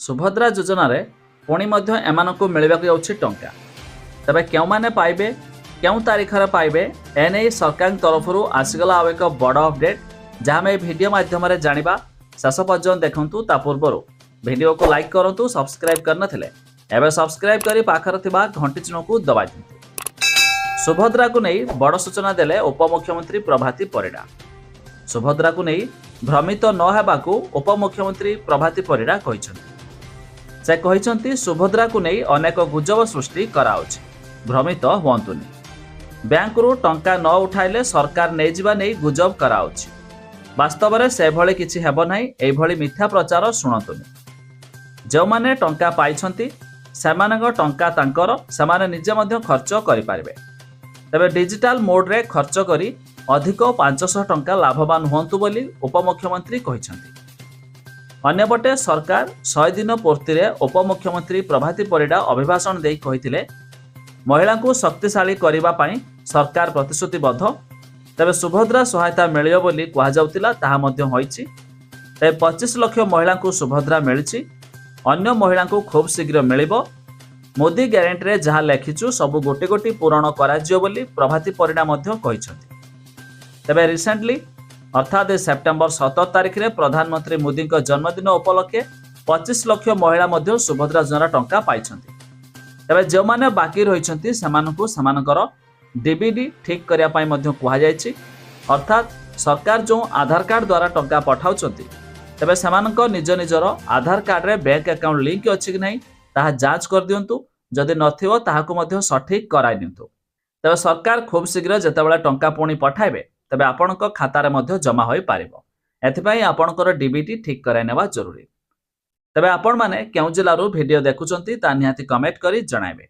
सुभद्रा योजना रे पुणी मध्य एमानकु मिलिबाकु जाउछि टंका। तबे केउमाने पाइबे केउ तारिखरे पाइबे एने सरकार तरफरु आसीगला आउ एक बड़ अपडेट जहाँ में वीडियो माध्यम रे जानिबा। शेष पर्यंत देखंतु। ता पूर्वरु वीडियो को लाइक करंतु, सब्सक्राइब करन थिले एबे सब्सक्राइब करी पाखर थिबा घंटी चिन्ह को दबाइ दियंतु। सुभद्रा को नहीं बड़ सूचना देले उपमुख्यमंत्री प्रभाती परिडा। सुभद्रा को नहीं भ्रमित न हेबाकू उपमुख्यमंत्री प्रभाती परिडा कहिसंती। से कहिसंती सुभद्रा को नहीं अनेक गुजब सृष्टि कराउछि, भ्रमित हुअंतुनी। बैंक रु टंका न उठाइले सरकार नै जिबा नै गुजब कराउछि। वास्तव में से भली किछि हेबो नाही, एई भली मिथ्या प्रचार शुणतुनी। जो माने टंका पाइछंती सेमानक टंका तांकर सेमाने निजे मध्य खर्च करि पारिबे। तबे डिजिटल मोड रे खर्च करी अधिक 500 टंका लाभवान हुअंतु बोली उपमुख्यमंत्री कहिसंती। अन्यपटे सरकार 100 दिन पूर्ति रे उपमुख्यमंत्री प्रभाती परिडा अभिभाषण देई कहिथिले महिला को शक्तिशाली करिबा पई सरकार प्रतिश्रुतिबद्ध। तबे सुभद्रा सहायता मिलियो बोली कहा जाउतिला, ताहा मध्य होईछि। तबे 25 लाख महिला को सुभद्रा मिलिछि, अन्य महिला को खूब शीघ्र मिलिबो। मोदी ग्यारंटी रे जहा लेखिछु सब गोटी गोटी पूरण कराजियो बोली प्रभाती परिडा मध्य कहिसंती। तबे रिसेंटली अर्थात सेप्टेम्बर 17 तारिख रे प्रधानमंत्री मोदी जन्मदिन उपलक्षे 25 लाख महिला मध्य सुभद्रा योजना टंका पाइछंती। तबे जो माने बाकी रहिछंती सेमानकु सेमानकर डीबीडी ठीक करिया पई मध्य कुहा जायछि। अर्थात सरकार जो आधार कार्ड द्वारा टंका पठाउछंती तबे सेमानक निज निजर आधार कार्ड रे बैंक अकाउंट लिंक अछि कि नहीं ताहा जांच कर दियंतु। जदि नथिबो ताहाकु मध्य सठिक कराइ दियंतु। तबे सरकार खूब शीघ्र जेतेबेले टंका पुणी पठाइबे तबे आपणक खाता रे मध्य जमा होई पारिबो। एथिपई आपणकर डीबीटी ठीक कराइ नेबा जरूरी। तबे आपण माने केउ जिल्लारू वीडियो देखुचंती ता निहाती कमेंट करी जणाइबे।